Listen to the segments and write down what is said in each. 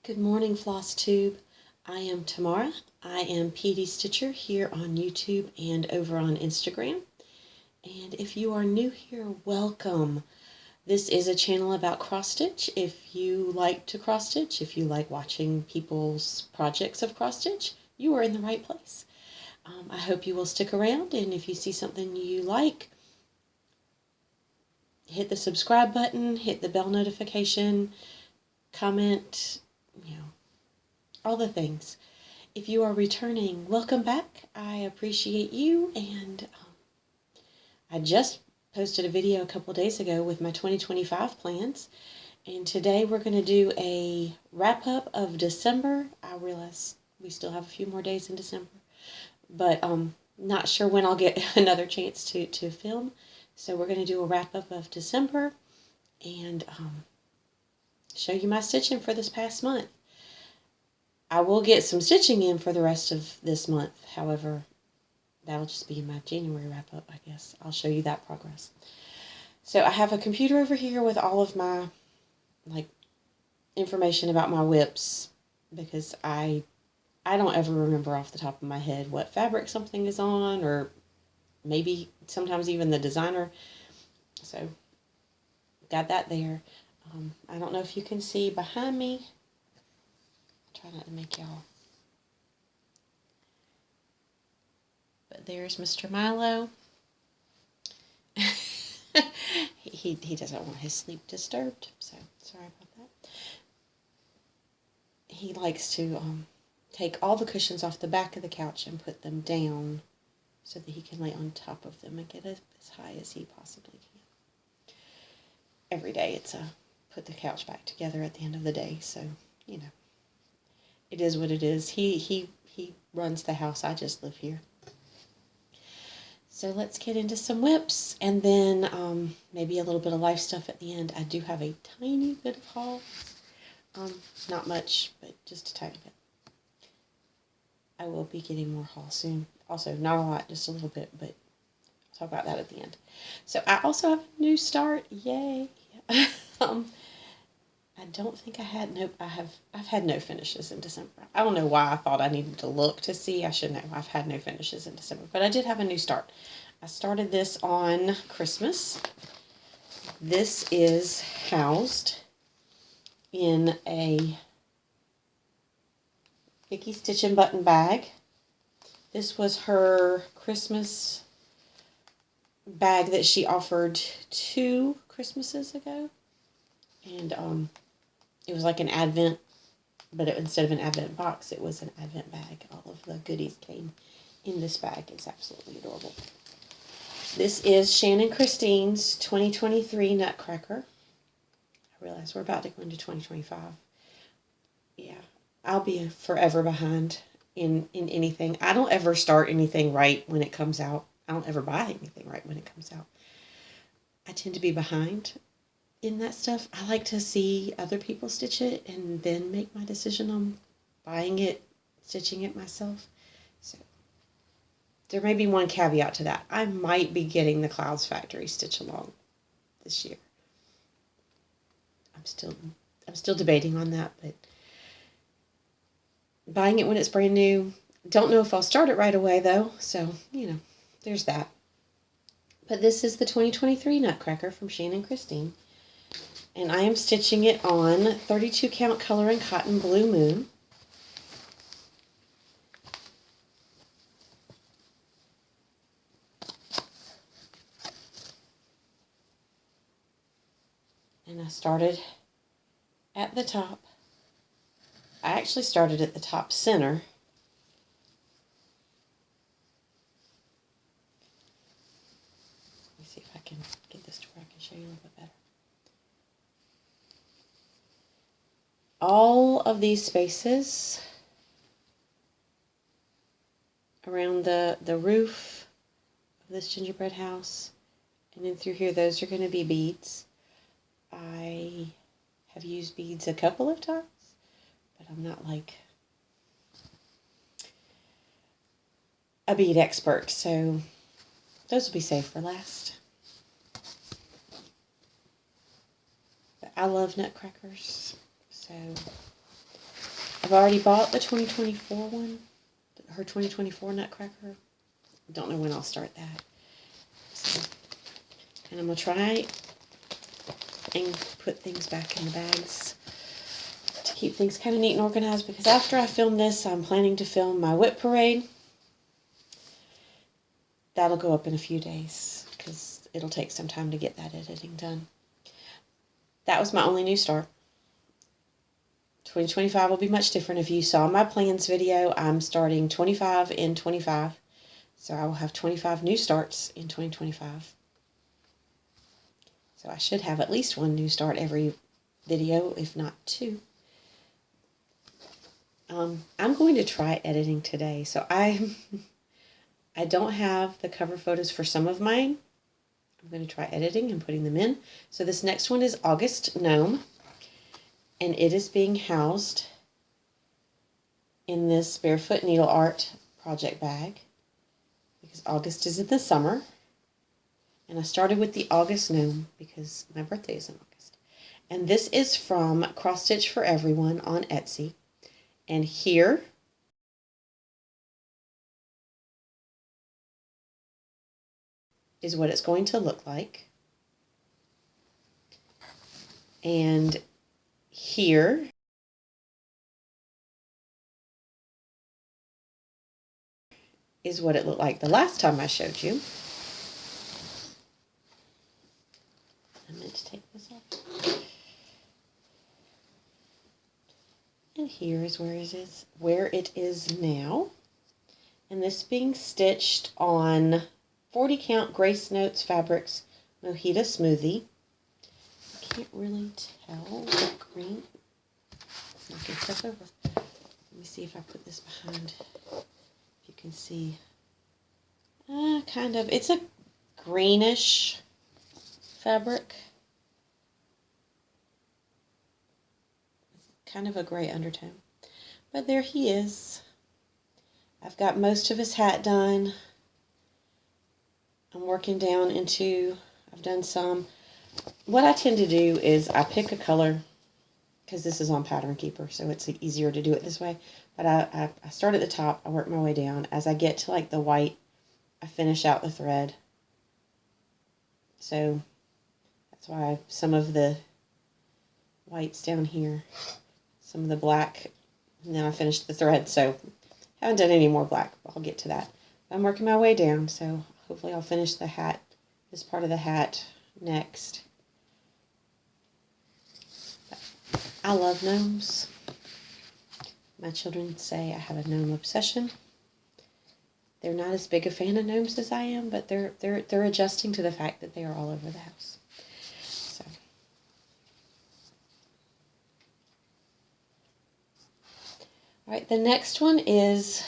Good morning, Flosstube. I am Tamara. I am PD Stitcher here on YouTube and over on Instagram. And if you are new here, welcome. This is a channel about cross-stitch. If you like to cross-stitch, if you like watching people's projects of cross-stitch, you are in the right place. I hope you will stick around, and if you see something you like, hit the subscribe button, hit the bell notification, comment, all the things. If you are returning, welcome back. I appreciate you, and I just posted a video a couple days ago with my 2025 plans, and today we're going to do a wrap-up of December. I realize we still have a few more days in December, but not sure when I'll get another chance to film, so we're going to do a wrap-up of December and show you my stitching for this past month. I will get some stitching in for the rest of this month. However, that'll just be my January wrap-up, I guess. I'll show you that progress. So I have a computer over here with all of my information about my whips, because I don't ever remember off the top of my head what fabric something is on, or maybe sometimes even the designer. So got that there. I don't know if you can see behind me. Try not to make y'all. But there's Mr. Milo. he doesn't want his sleep disturbed, so sorry about that. He likes to take all the cushions off the back of the couch and put them down so that he can lay on top of them and get as high as he possibly can. Every day it's put the couch back together at the end of the day, so it is what it is. He runs the house. I just live here. So let's get into some whips, and then maybe a little bit of life stuff at the end. I do have a tiny bit of haul. Not much, but just a tiny bit. I will be getting more haul soon. Also, not a lot, just a little bit, but I'll talk about that at the end. So I also have a new start. Yay! I don't think I've had no finishes in December. I don't know why I thought I needed to look to see. I should know. I've had no finishes in December, but I did have a new start. I started this on Christmas. This is housed in a Vicky Stitch and Button bag. This was her Christmas bag that she offered 2 Christmases ago. And it was like an Advent, but instead of an Advent box, it was an Advent bag. All of the goodies came in this bag. It's absolutely adorable. This is Shannon Christine's 2023 Nutcracker. I realize we're about to go into 2025. Yeah, I'll be forever behind in anything. I don't ever start anything right when it comes out. I don't ever buy anything right when it comes out. I tend to be behind in that stuff. I like to see other people stitch it and then make my decision on buying it, stitching it myself. So there may be one caveat to that. I might be getting the Clouds Factory stitch along this year. I'm still debating on that, but buying it when it's brand new. Don't know if I'll start it right away though, so there's that. But this is the 2023 Nutcracker from Shannon Christine. And I am stitching it on 32 count color and cotton Blue Moon. And I started at the top. I actually started at the top center. Let me see if I can get this to where I can show you a little bit better. All of these spaces around the roof of this gingerbread house, and then through here, those are going to be beads. I have used beads a couple of times, but I'm not like a bead expert, so those will be saved for last. But I love nutcrackers, so I've already bought the 2024 one, her 2024 Nutcracker. Don't know when I'll start that. So, and I'm going to try and put things back in the bags to keep things kind of neat and organized, because after I film this, I'm planning to film my whip parade. That'll go up in a few days because it'll take some time to get that editing done. That was my only new start. 2025 will be much different. If you saw my plans video, I'm starting 25 in 25. So I will have 25 new starts in 2025. So I should have at least one new start every video, if not two. I'm going to try editing today. So I don't have the cover photos for some of mine. I'm going to try editing and putting them in. So this next one is August Gnome. And it is being housed in this Barefoot Needle Art project bag, because August is in the summer. And I started with the August Gnome because my birthday is in August. And this is from Cross Stitch for Everyone on Etsy. And here is what it's going to look like. And here is what it looked like the last time I showed you. I meant to take this off. And here is where it is now. And this being stitched on 40 count Grace Notes Fabrics Mojito Smoothie. I can't really tell the green. I can step over. Let me see if I put this behind. If you can see. Kind of. It's a greenish fabric. Kind of a gray undertone. But there he is. I've got most of his hat done. I'm working down into, I've done some. What I tend to do is I pick a color, because this is on Pattern Keeper, so it's easier to do it this way. But I start at the top, I work my way down. As I get to like the white, I finish out the thread. So that's why some of the white's down here, some of the black, and then I finished the thread. So I haven't done any more black, but I'll get to that. I'm working my way down, so hopefully I'll finish the hat, this part of the hat next. I love gnomes. My children say I have a gnome obsession. They're not as big a fan of gnomes as I am, but they're adjusting to the fact that they are all over the house. So. All right, the next one is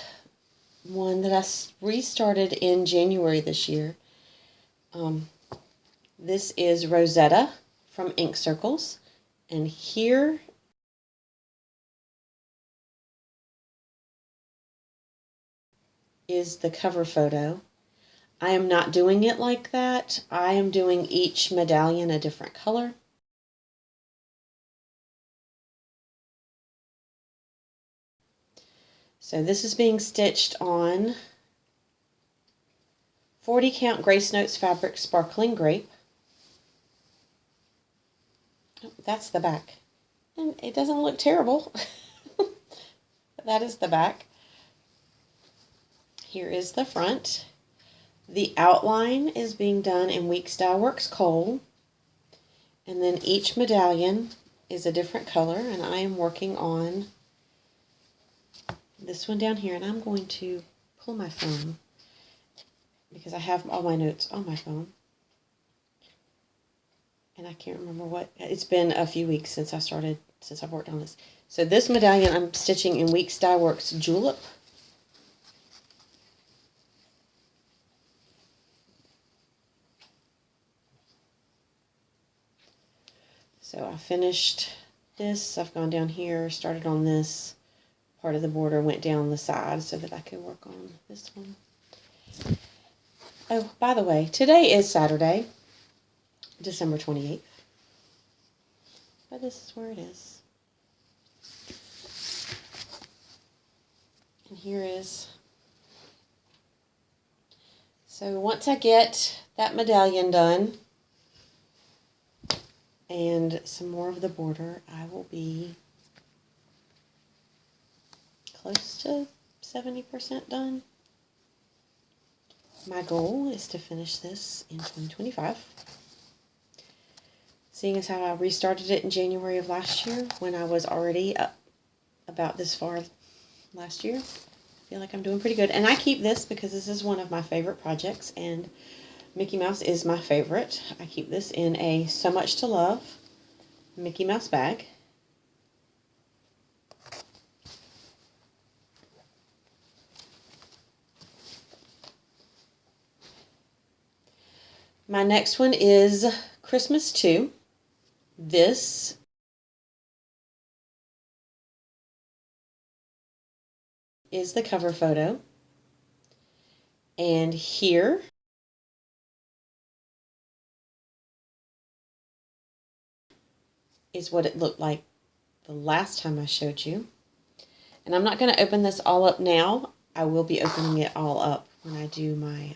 one that I restarted in January this year. This is Rosetta from Ink Circles, and here is the cover photo. I am not doing it like that. I am doing each medallion a different color. So this is being stitched on 40 count Grace Notes Fabric Sparkling Grape. Oh, that's the back. And it doesn't look terrible. That is the back. Here is the front. The outline is being done in Weeks Dye Works Kohl. And then each medallion is a different color, and I am working on this one down here, and I'm going to pull my phone because I have all my notes on my phone. And I can't remember what, it's been a few weeks since I've worked on this. So this medallion I'm stitching in Weeks Dye Works Julep. So I finished this, I've gone down here, started on this part of the border, went down the side so that I could work on this one. Oh, by the way, today is Saturday, December 28th. But this is where it is. here is, so once I get that medallion done and some more of the border, I will be close to 70% done. My goal is to finish this in 2025. Seeing as how I restarted it in January of last year when I was already up about this far last year, I feel like I'm doing pretty good. And I keep this because this is one of my favorite projects, and Mickey Mouse is my favorite. I keep this in a So Much to Love Mickey Mouse bag. My next one is Christmas 2. This is the cover photo. And here is what it looked like the last time I showed you. And I'm not going to open this all up now. I will be opening it all up when I do my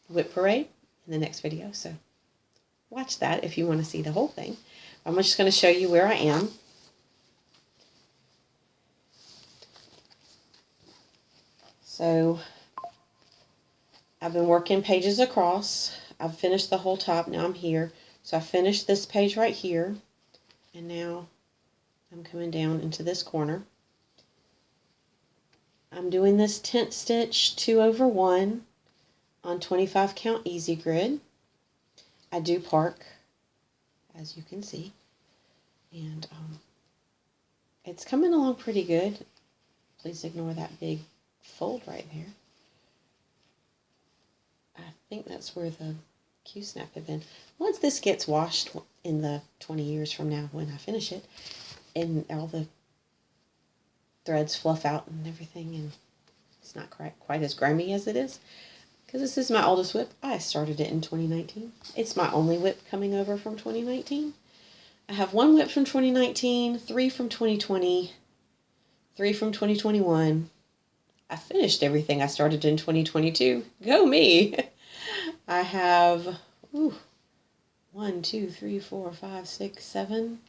whip parade in the next video. So watch that if you want to see the whole thing. I'm just going to show you where I am. So I've been working pages across. I've finished the whole top. Now I'm here. So I finished this page right here. And now I'm coming down into this corner. I'm doing this tent stitch 2/1 on 25 count easy grid. I do park, as you can see, and it's coming along pretty good. Please ignore that big fold right there. I think that's where the Q-snap had been. Once this gets washed in the 20 years from now when I finish it, and all the threads fluff out and everything, and it's not quite as grimy as it is, because this is my oldest whip. I started it in 2019. It's my only whip coming over from 2019. I have one whip from 2019, 3 from 2020, 3 from 2021. I finished everything I started in 2022. Go me! I have 1, 2, 3, 4, 5, 6, 7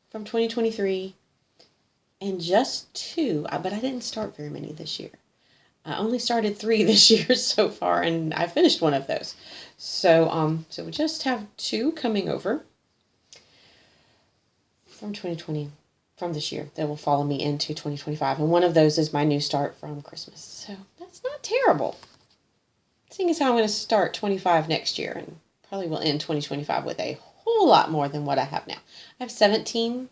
from 2023, and just 2, but I didn't start very many this year. I only started 3 this year so far, and I finished one of those. So we just have 2 coming over from 2020, from this year, that will follow me into 2025. And one of those is my new start from Christmas. So that's not terrible. Seeing as how I'm going to start 25 next year, and probably will end 2025 with a whole lot more than what I have now. I have 17.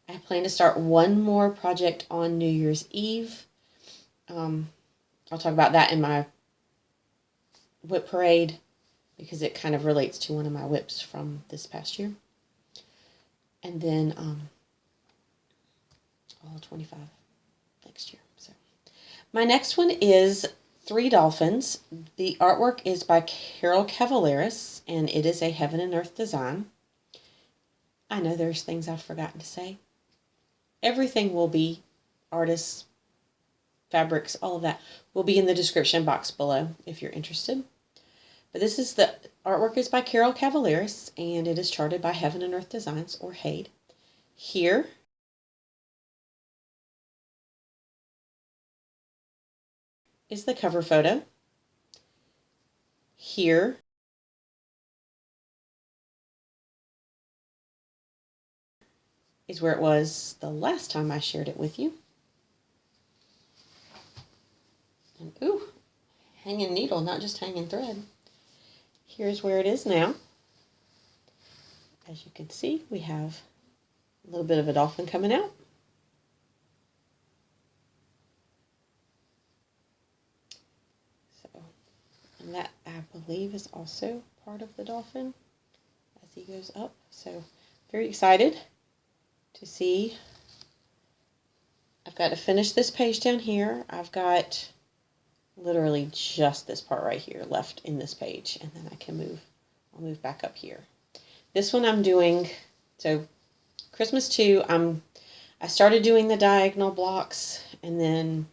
I plan to start one more project on New Year's Eve. I'll talk about that in my whip parade, because it kind of relates to one of my whips from this past year. And then all 25 next year. So my next one is 3 Dolphins. The artwork is by Carol Cavalaris, and it is a heaven and earth design. I know there's things I've forgotten to say. Everything will be, artists, fabrics, all of that will be in the description box below if you're interested. But this is the artwork is by Carol Cavalaris, and it is charted by Heaven and Earth Designs, or HADE. Here is the cover photo. Here is where it was the last time I shared it with you. And ooh, hanging needle, not just hanging thread. Here's where it is now. As you can see, we have a little bit of a dolphin coming out. So, and that, I believe, is also part of the dolphin as he goes up. So, very excited to see. I've got to finish this page down here. I've got literally just this part right here left in this page, and then I can move. I'll move back up here. This one I'm doing, so Christmas 2, I started doing the diagonal blocks, and then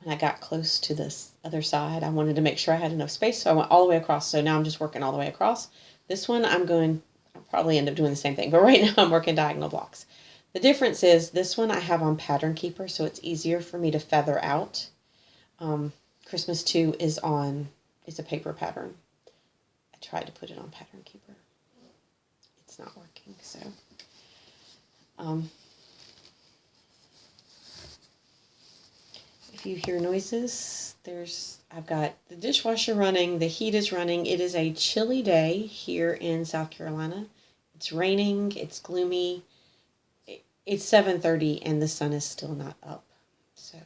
when I got close to this other side, I wanted to make sure I had enough space, so I went all the way across. So now I'm just working all the way across. This one, I'll probably end up doing the same thing, but right now I'm working diagonal blocks. The difference is this one I have on Pattern Keeper, so it's easier for me to feather out. Christmas 2 is a paper pattern. I tried to put it on Pattern Keeper. It's not working, so. If you hear noises, I've got the dishwasher running, the heat is running. It is a chilly day here in South Carolina. It's raining, it's gloomy. It's 7:30 and the sun is still not up. So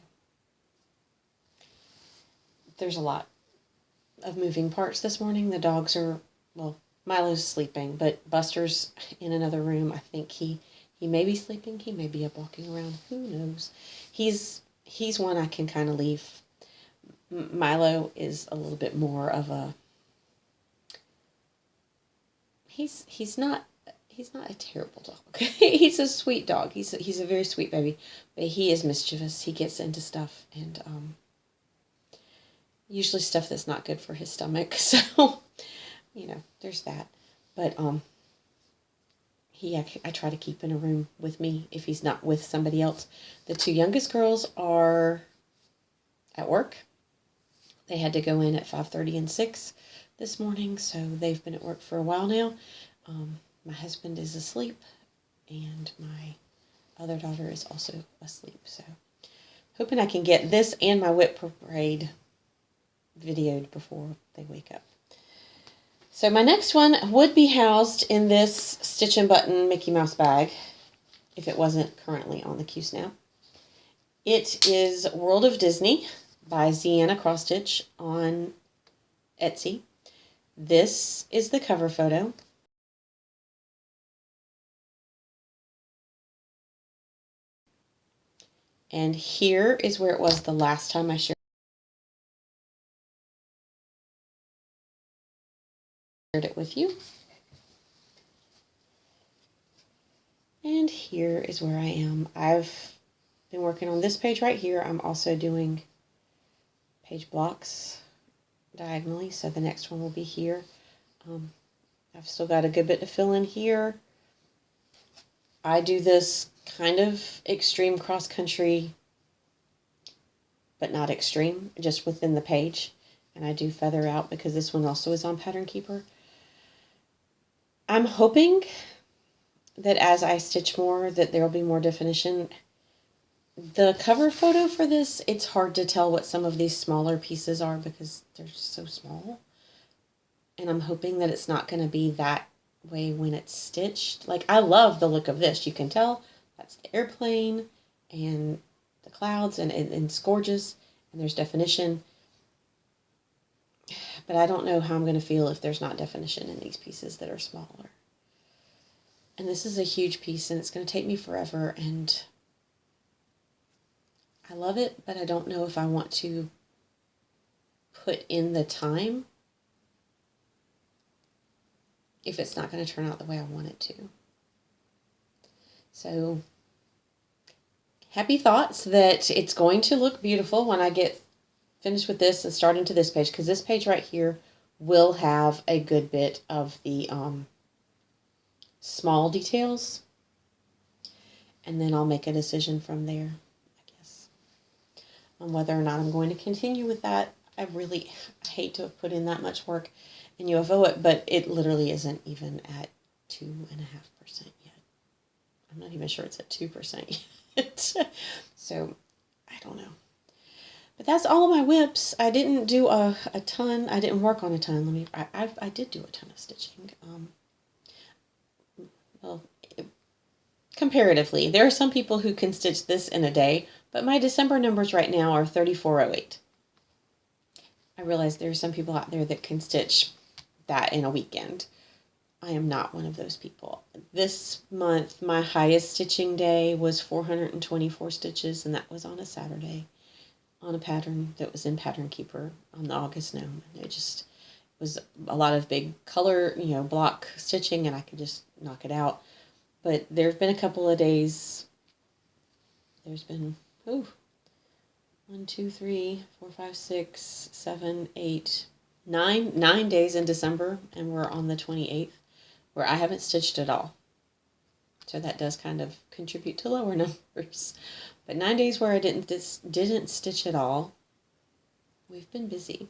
there's a lot of moving parts this morning. The dogs are, well, Milo's sleeping, but Buster's in another room. I think he may be sleeping. He may be up walking around. Who knows? He's one I can kind of leave. Milo is a little bit more of a, he's not a terrible dog. He's a sweet dog. He's a very sweet baby, but he is mischievous. He gets into stuff, and usually stuff that's not good for his stomach. So, there's that. But I try to keep in a room with me if he's not with somebody else. The 2 youngest girls are at work. They had to go in at 5:30 and 6 this morning, so they've been at work for a while now. My husband is asleep, and my other daughter is also asleep. So, hoping I can get this and my whip parade videoed before they wake up. So my next one would be housed in this Stitch and Button Mickey Mouse bag, if it wasn't currently on the Q-Snap. It is World of Disney by Ziana Cross Stitch on Etsy. This is the cover photo. And here is where it was the last time I shared it with you. And here is where I am. I've been working on this page right here. I'm also doing page blocks diagonally, so the next one will be here. I've still got a good bit to fill in here. I do this kind of extreme cross country, but not extreme, just within the page. And I do feather out because this one also is on Pattern Keeper. I'm hoping that as I stitch more, that there will be more definition. The cover photo for this, it's hard to tell what some of these smaller pieces are because they're so small. And I'm hoping that it's not going to be that way when it's stitched. Like, I love the look of this. You can tell that's the airplane and the clouds, and it's gorgeous, and there's definition. But I don't know how I'm going to feel if there's not definition in these pieces that are smaller. And this is a huge piece, and it's going to take me forever, and I love it, but I don't know if I want to put in the time if it's not going to turn out the way I want it to. So, happy thoughts that it's going to look beautiful when I get finished with this and start into this page, because this page right here will have a good bit of the small details, and then I'll make a decision from there, I guess, on whether or not I'm going to continue with that. I hate to have put in that much work in UFO it, but it literally isn't even at 2.5% yet. I'm not even sure it's at 2% yet. So, I don't know. But that's all of my whips. I didn't do a ton. I didn't work on a ton. I did do a ton of stitching. Well, comparatively, there are some people who can stitch this in a day, but my December numbers right now are 3408. I realize there are some people out there that can stitch that in a weekend. I am not one of those people. This month, my highest stitching day was 424 stitches, and that was on a Saturday on a pattern that was in Pattern Keeper on the August Gnome. And it just was a lot of big color, block stitching, and I could just knock it out. But there have been a couple of days, there's been, 1, 2, 3, 4, 5, 6, 7, 8, 9 days in December, and we're on the 28th, where I haven't stitched at all. So that does kind of contribute to lower numbers. But 9 days where I didn't stitch at all. We've been busy.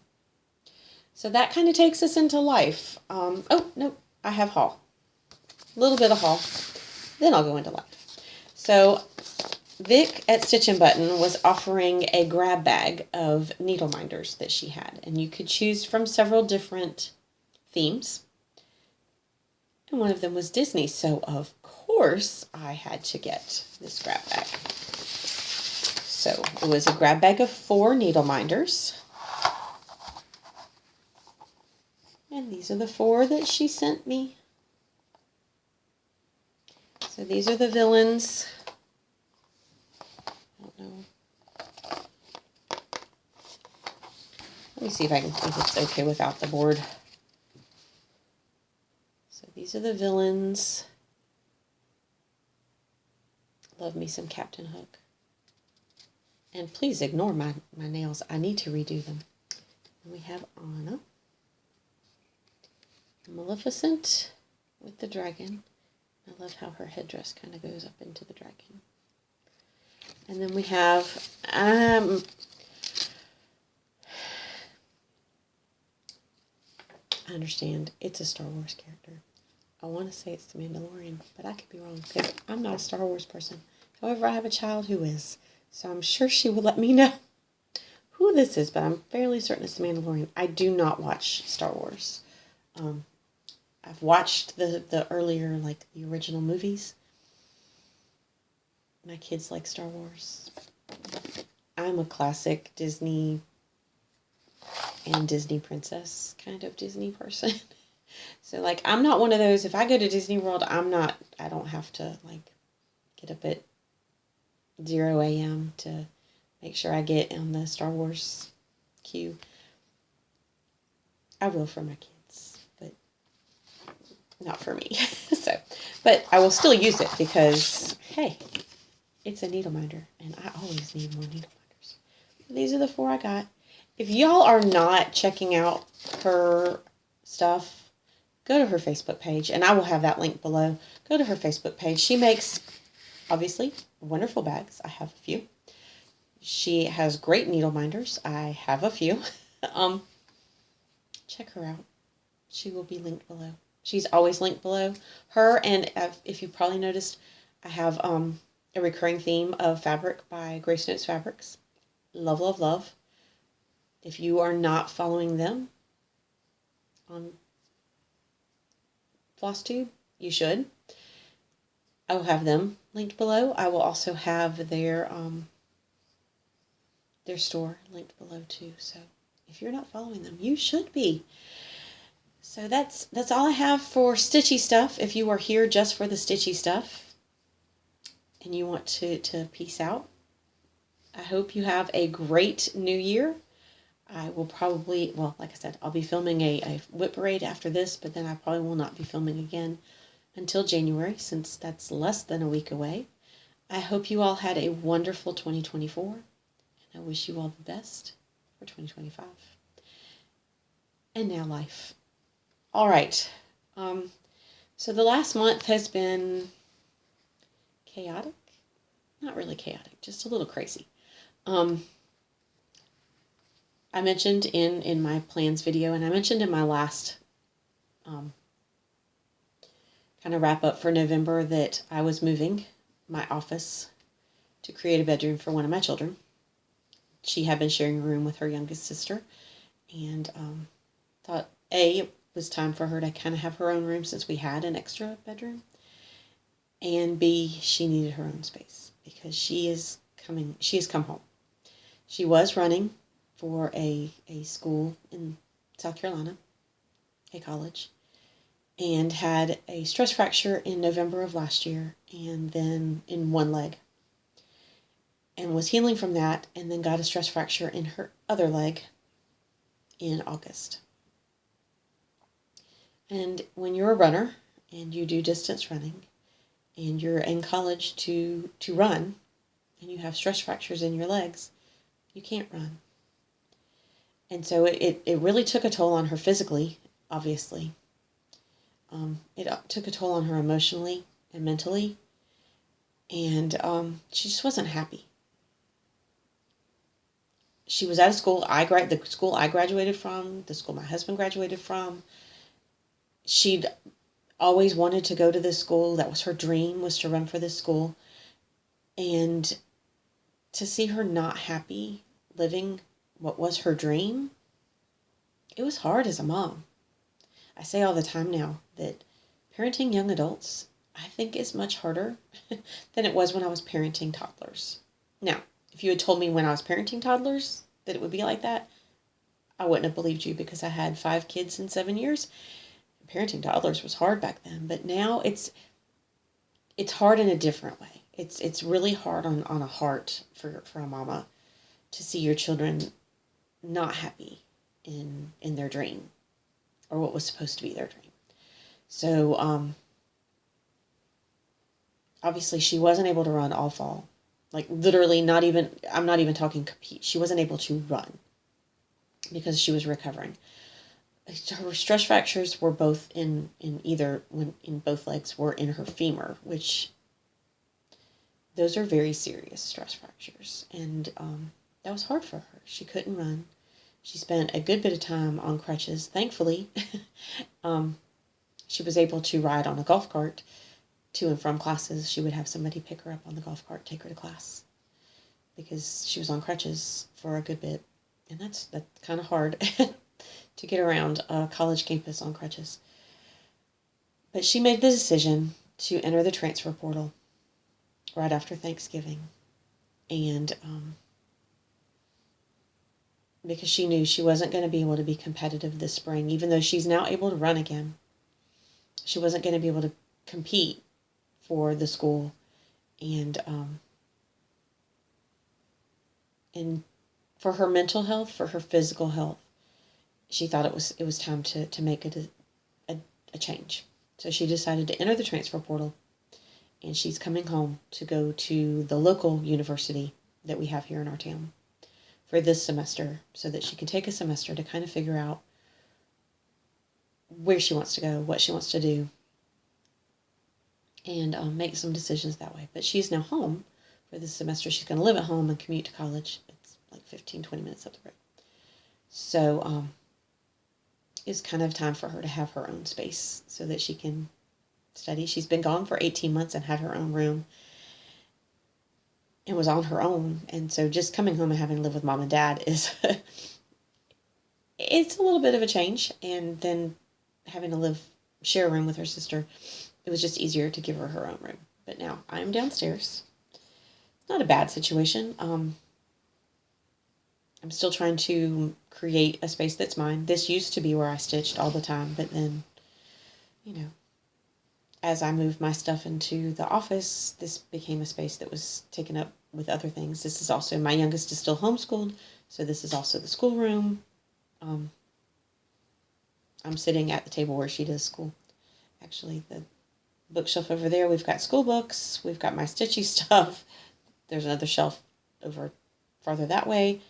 So that kind of takes us into life. Oh, no, I have haul. A little bit of haul. Then I'll go into life. So Vic at Stitch and Button was offering a grab bag of needle minders that she had. And you could choose from several different themes. And one of them was Disney. So, of course, I had to get this grab bag. So, it was a grab bag of 4 needle minders. And these are the 4 that she sent me. So, these are the villains. I don't know. Let me see if it's okay without the board. So these are the villains. Love me some Captain Hook. And please ignore my nails. I need to redo them. And we have Anna. Maleficent with the dragon. I love how her headdress kind of goes up into the dragon. And then we have I understand it's a Star Wars character. I want to say it's the Mandalorian, but I could be wrong because I'm not a Star Wars person. However, I have a child who is, so I'm sure she will let me know who this is, but I'm fairly certain it's the Mandalorian. I do not watch Star Wars. I've watched the earlier, like the original movies. My kids like Star Wars. I'm a classic Disney and Disney princess kind of Disney person. So, like, I'm not one of those, if I go to Disney World, I don't have to, like, get up at 0 a.m. to make sure I get on the Star Wars queue. I will for my kids, but not for me. But I will still use it because, hey, it's a needle minder, and I always need more needle minders. These are the 4 I got. If y'all are not checking out her stuff, go to her Facebook page, and I will have that link below. Go to her Facebook page. She makes, obviously, wonderful bags. I have a few. She has great needle minders. I have a few. Check her out. She will be linked below. She's always linked below. Her, and if you probably noticed, I have a recurring theme of fabric by Grace Notes Fabrics. Love, love, love. If you are not following them on Flosstube, you should. I will have them linked below. I will also have their store linked below too. So if you're not following them, you should be. So that's all I have for stitchy stuff. If you are here just for the stitchy stuff and you want to peace out, I hope you have a great new year. I will probably, well, like I said, I'll be filming a whip parade after this, but then I probably will not be filming again until January, since that's less than a week away. I hope you all had a wonderful 2024, and I wish you all the best for 2025. And now life. All right. So the last month has been chaotic. Not really chaotic, just a little crazy. I mentioned in my plans video, and I mentioned in my last kind of wrap up for November, that I was moving my office to create a bedroom for one of my children. She had been sharing a room with her youngest sister, and thought it was time for her to kind of have her own room since we had an extra bedroom, and B, she needed her own space because she has come home. She was running for a school in South Carolina, a college, and had a stress fracture in November of last year, and then in one leg, and was healing from that, and then got a stress fracture in her other leg in August. And when you're a runner and you do distance running and you're in college to run and you have stress fractures in your legs, You can't run. And so it really took a toll on her physically, obviously. It took a toll on her emotionally and mentally. And she just wasn't happy. She was out of school. The school I graduated from, the school my husband graduated from. She'd always wanted to go to this school. That was her dream, was to run for this school. And to see her not happy living what was her dream, it was hard as a mom. I say all the time now that parenting young adults, I think, is much harder than it was when I was parenting toddlers. Now, if you had told me when I was parenting toddlers that it would be like that, I wouldn't have believed you, because I had 5 kids in 7 years. Parenting toddlers was hard back then, but now it's hard in a different way. It's really hard on a heart for a mama to see your children not happy in their dream, or what was supposed to be their dream. So obviously she wasn't able to run all fall. Like, literally, I'm not even talking compete. She wasn't able to run because she was recovering. Her stress fractures were both in both legs, were in her femur, which those are very serious stress fractures. And that was hard for her. She couldn't run. She spent a good bit of time on crutches. Thankfully, she was able to ride on a golf cart to and from classes. She would have somebody pick her up on the golf cart, take her to class, because she was on crutches for a good bit. And that's kind of hard to get around a college campus on crutches. But she made the decision to enter the transfer portal right after Thanksgiving. And because she knew she wasn't going to be able to be competitive this spring, even though she's now able to run again. She wasn't going to be able to compete for the school. And for her mental health, for her physical health, she thought it was time to make a change. So she decided to enter the transfer portal, and she's coming home to go to the local university that we have here in our town for this semester, so that she can take a semester to kind of figure out where she wants to go, what she wants to do, and make some decisions that way. But she's now home for this semester. She's going to live at home and commute to college. It's like 15, 20 minutes up the road. So it's kind of time for her to have her own space so that she can study. She's been gone for 18 months and had her own room and was on her own. And so just coming home and having to live with mom and dad is, it's a little bit of a change. And then having to share a room with her sister, it was just easier to give her her own room. But now I'm downstairs. It's not a bad situation. I'm still trying to create a space that's mine. This used to be where I stitched all the time, but then, as I moved my stuff into the office, this became a space that was taken up with other things. This is also, my youngest is still homeschooled, so this is also the schoolroom. I'm sitting at the table where she does school. Actually, the bookshelf over there, we've got school books, we've got my stitchy stuff. There's another shelf over farther that way.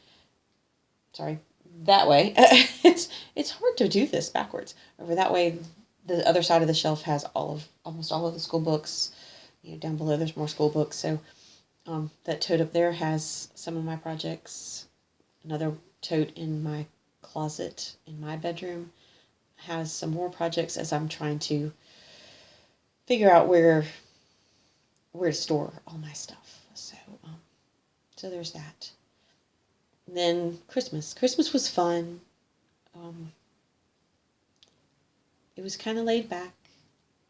Sorry, that way. It's hard to do this backwards. Over that way, the other side of the shelf has almost all of the school books. Down below there's more school books. So that tote up there has some of my projects. Another tote in my closet in my bedroom has some more projects, as I'm trying to figure out where to store all my stuff. So there's that. Then Christmas. Christmas was fun. It was kind of laid back.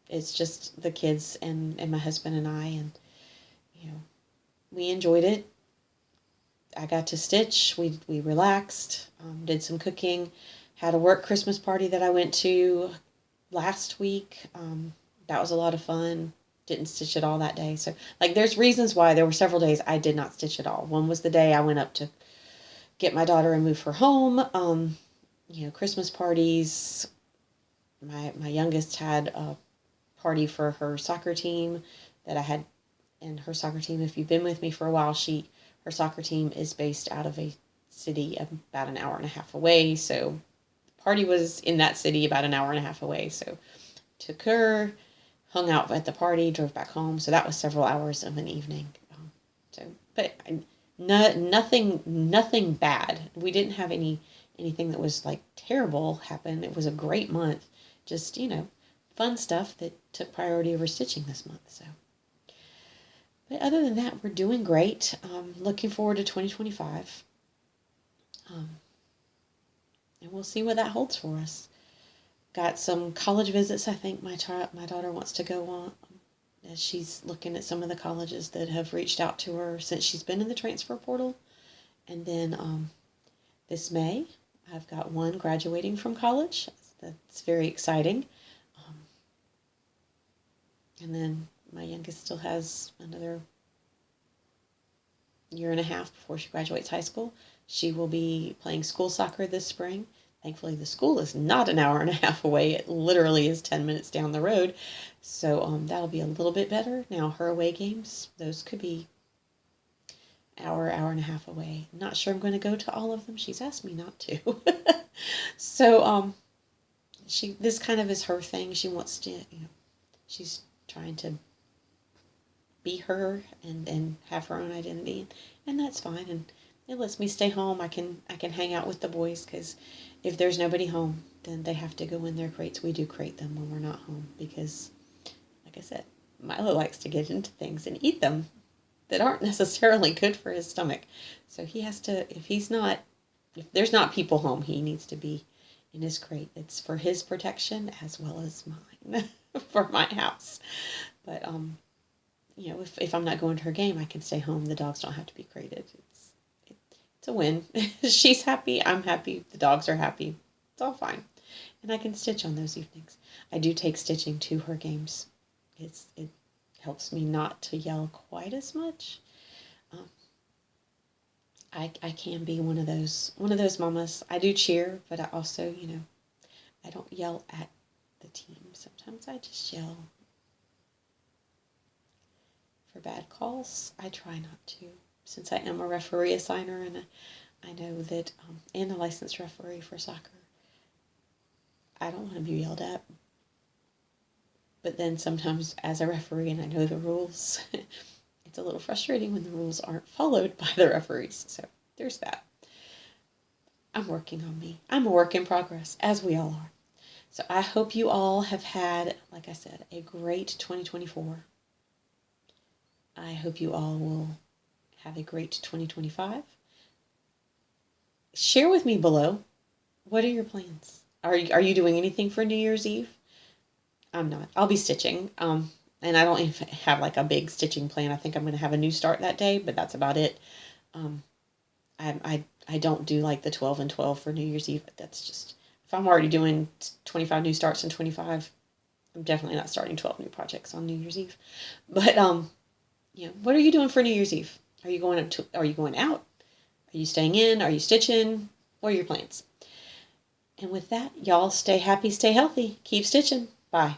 It's just the kids and my husband and I, and we enjoyed it. I got to stitch. We relaxed. Did some cooking. Had a work Christmas party that I went to last week. That was a lot of fun. Didn't stitch at all that day. So, there's reasons why there were several days I did not stitch at all. One was the day I went up to get my daughter and move her home. Christmas parties. My youngest had a party for her soccer team that I had, and her soccer team, if you've been with me for a while, her soccer team is based out of a city about an hour and a half away. So the party was in that city about an hour and a half away. So took her, hung out at the party, drove back home. So that was several hours of an evening. But nothing bad. We didn't have anything that was like terrible happen. It was a great month. Just, fun stuff that took priority over stitching this month. So, but other than that, we're doing great. Looking forward to 2025. And we'll see what that holds for us. Got some college visits I think my daughter wants to go on, as she's looking at some of the colleges that have reached out to her since she's been in the transfer portal. And then this May, I've got one graduating from college. That's very exciting. And then my youngest still has another year and a half before she graduates high school. She will be playing school soccer this spring. Thankfully, the school is not an hour and a half away. It literally is 10 minutes down the road. So that'll be a little bit better. Now, her away games, those could be hour and a half away. I'm not sure I'm going to go to all of them. She's asked me not to. So this kind of is her thing. She wants to, she's trying to be her and have her own identity. And that's fine. And it lets me stay home. I can hang out with the boys, because if there's nobody home, then they have to go in their crates. We do crate them when we're not home because, like I said, Milo likes to get into things and eat them that aren't necessarily good for his stomach. So he has to, if there's not people home, he needs to be in his crate. It's for his protection as well as mine, for my house. But, if I'm not going to her game, I can stay home. The dogs don't have to be crated. It's a win. She's happy. I'm happy. The dogs are happy. It's all fine. And I can stitch on those evenings. I do take stitching to her games. It helps me not to yell quite as much. I can be one of those mamas. I do cheer, but I also, I don't yell at the team. Sometimes I just yell for bad calls. I try not to. Since I am a referee assigner, and I know that, and a licensed referee for soccer, I don't want to be yelled at. But then sometimes as a referee, and I know the rules, it's a little frustrating when the rules aren't followed by the referees. So there's that. I'm working on me. I'm a work in progress, as we all are. So I hope you all have had, like I said, a great 2024. I hope you all will have a great 2025. Share with me below. What are your plans? Are you doing anything for New Year's Eve? I'm not. I'll be stitching. And I don't even have like a big stitching plan. I think I'm going to have a new start that day, but that's about it. I don't do like the 12 and 12 for New Year's Eve. That's just, if I'm already doing 25 new starts and 25, I'm definitely not starting 12 new projects on New Year's Eve. But what are you doing for New Year's Eve? Are you going out? Are you staying in? Are you stitching? What are your plans? And with that, y'all stay happy, stay healthy, keep stitching. Bye.